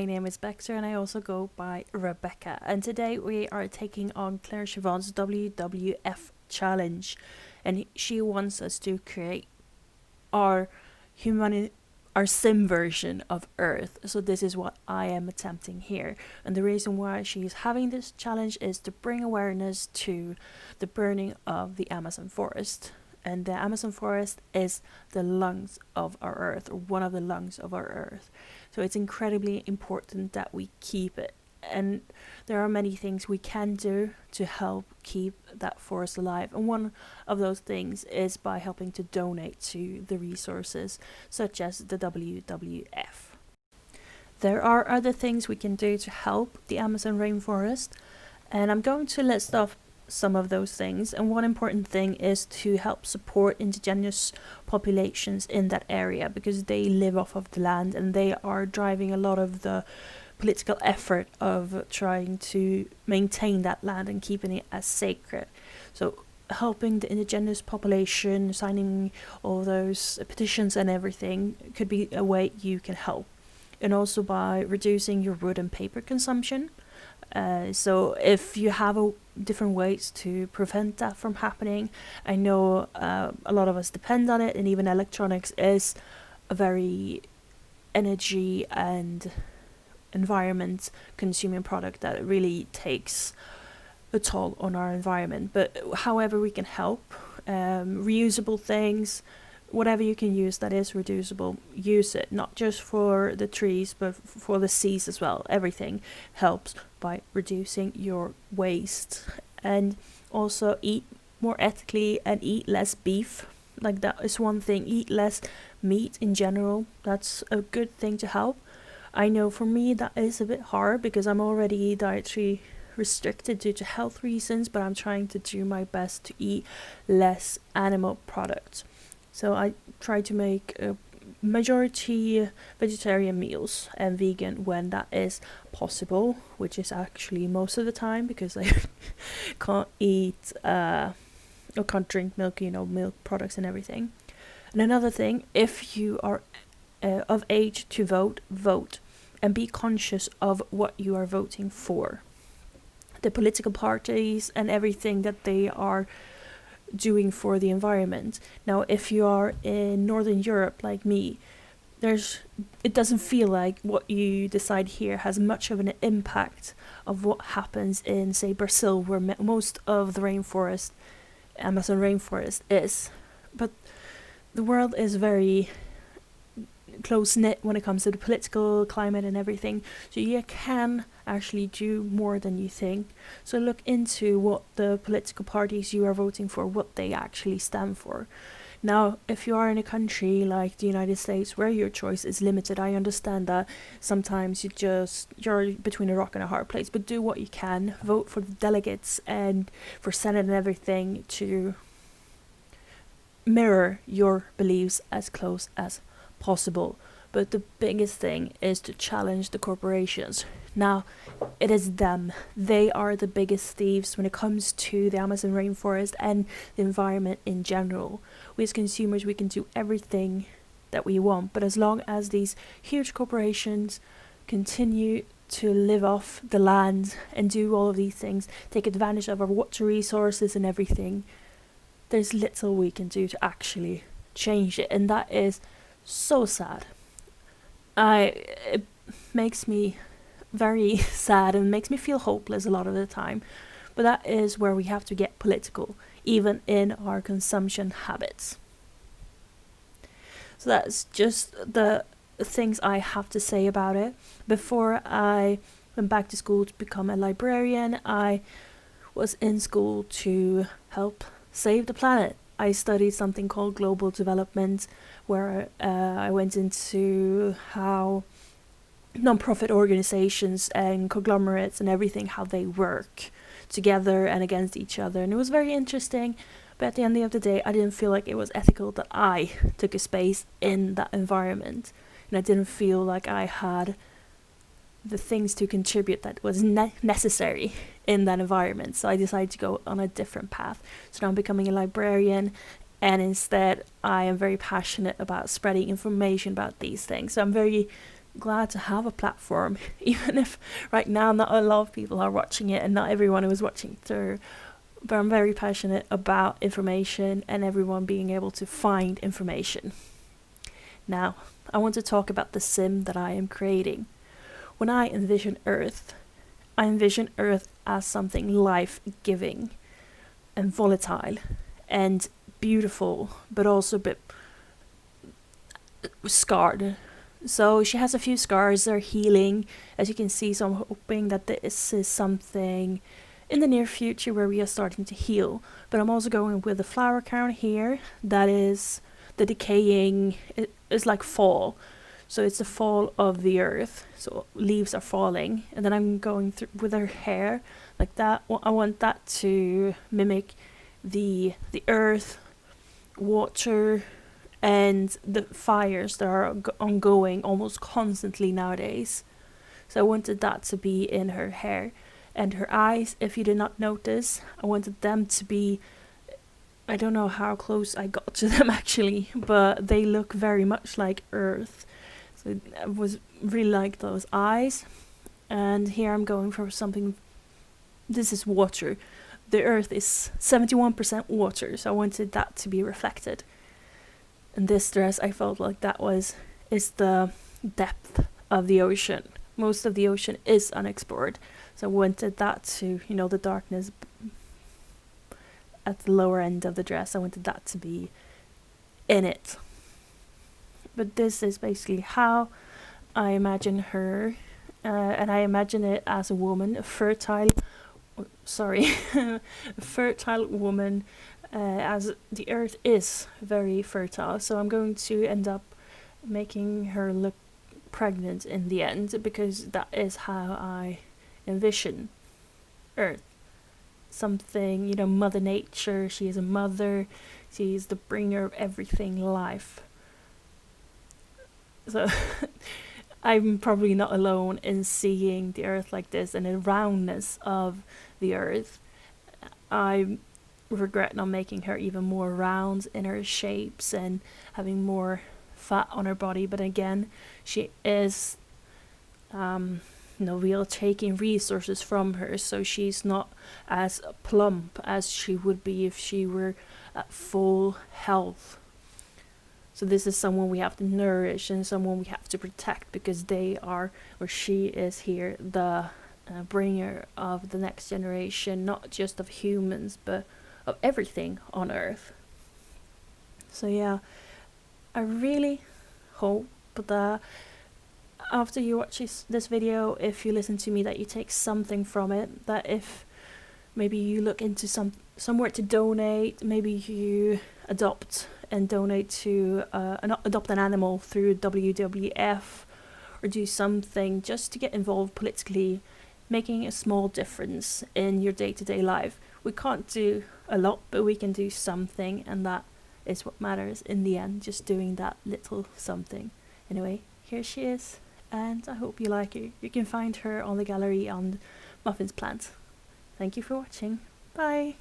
name is Baxter and I also go by Rebecca. And today we are taking on Claire Siobhan's WWF challenge. And she wants us to create our our sim version of Earth. So this is what I am attempting here. And the reason why she's having this challenge is to bring awareness to the burning of the Amazon forest. And the Amazon forest is the lungs of our Earth, or one of the lungs of our Earth. So it's incredibly important that we keep it. And there are many things we can do to help keep that forest alive. And one of those things is by helping to donate to the resources, such as the WWF. There are other things we can do to help the Amazon rainforest, and I'm going to list off some of those things. And one important thing is to help support indigenous populations in that area, because they live off of the land and they are driving a lot of the political effort of trying to maintain that land and keeping it as sacred. So helping the indigenous population, signing all those petitions and everything could be a way you can help. And also by reducing your wood and paper consumption. So if you have different ways to prevent that from happening, I know a lot of us depend on it, and even electronics is a very energy and environment consuming product that really takes a toll on our environment. But however we can help, reusable things, whatever you can use that is reducible, use it, not just for the trees but for the seas as well. Everything helps by reducing your waste. And also eat more ethically and eat less beef. Like, that is one thing. Eat less meat in general. That's a good thing to help. I know for me that is a bit hard because I'm already dietary restricted due to health reasons, but I'm trying to do my best to eat less animal products. So I try to make a majority vegetarian meals and vegan when that is possible, which is actually most of the time, because I can't eat or can't drink milk, milk products and everything. And another thing, if you are of age to vote, vote. And be conscious of what you are voting for. The political parties and everything that they are doing for the environment. Now, if you are in Northern Europe like me, it doesn't feel like what you decide here has much of an impact of what happens in, say, Brazil, where most of the rainforest, Amazon rainforest, is. But the world is very close-knit when it comes to the political climate and everything, so you can actually do more than you think. So look into what the political parties you are voting for, what they actually stand for. Now, if you are in a country like the United States where your choice is limited, I understand that sometimes you're between a rock and a hard place, but do what you can. Vote for the delegates and for Senate and everything to mirror your beliefs as close as possible. But the biggest thing is to challenge the corporations. Now, it is them. They are the biggest thieves when it comes to the Amazon rainforest and the environment in general. We as consumers, we can do everything that we want, but as long as these huge corporations continue to live off the land and do all of these things, take advantage of our water resources and everything, there's little we can do to actually change it. And that is so sad. It makes me very sad and makes me feel hopeless a lot of the time. But that is where we have to get political, even in our consumption habits. So that's just the things I have to say about it. Before I went back to school to become a librarian, I was in school to help save the planet. I studied something called global development, where I went into how non-profit organizations and conglomerates and everything, how they work together and against each other. And it was very interesting, but at the end of the day, I didn't feel like it was ethical that I took a space in that environment. And I didn't feel like I had the things to contribute that was necessary in that environment. So I decided to go on a different path. So now I'm becoming a librarian, and instead I am very passionate about spreading information about these things. So I'm very glad to have a platform, even if right now not a lot of people are watching it and not everyone who is watching through. But I'm very passionate about information and everyone being able to find information. Now, I want to talk about the sim that I am creating. When I envision Earth as something life-giving and volatile and beautiful, but also a bit scarred. So she has a few scars, they're healing, as you can see, so I'm hoping that this is something in the near future where we are starting to heal. But I'm also going with the flower crown here, that is the decaying, it's like fall. So it's the fall of the earth, so leaves are falling. And then I'm going through with her hair, like that. I want that to mimic the earth, water, and the fires that are ongoing almost constantly nowadays. So I wanted that to be in her hair. And her eyes, if you did not notice, I wanted them to be, I don't know how close I got to them actually, but they look very much like Earth. So I was really like those eyes. And here I'm going for something, this is water. The Earth is 71% water, so I wanted that to be reflected. And this dress, I felt like is the depth of the ocean. Most of the ocean is unexplored. So I wanted that to, the darkness at the lower end of the dress, I wanted that to be in it. But this is basically how I imagine her. And I imagine it as a woman, a fertile woman, as the earth is very fertile. So I'm going to end up making her look pregnant in the end, because that is how I envision Earth. Something, Mother Nature, she is a mother, she is the bringer of everything life. So I'm probably not alone in seeing the earth like this and the roundness of the earth. I regret not making her even more round in her shapes and having more fat on her body, but again, she is we are taking resources from her, so she's not as plump as she would be if she were at full health. So this is someone we have to nourish and someone we have to protect, because they are, or she is here, the bringer of the next generation, not just of humans, but of everything on Earth. So yeah, I really hope that after you watch this video, if you listen to me, that you take something from it, that if maybe you look into somewhere to donate, maybe you adopt and donate to adopt an animal through WWF, or do something just to get involved politically, making a small difference in your day-to-day life. We can't do a lot, but we can do something, and that is what matters in the end, just doing that little something. Anyway, here she is, and I hope you like her. You can find her on the gallery on Muffinsplanned. Thank you for watching. Bye!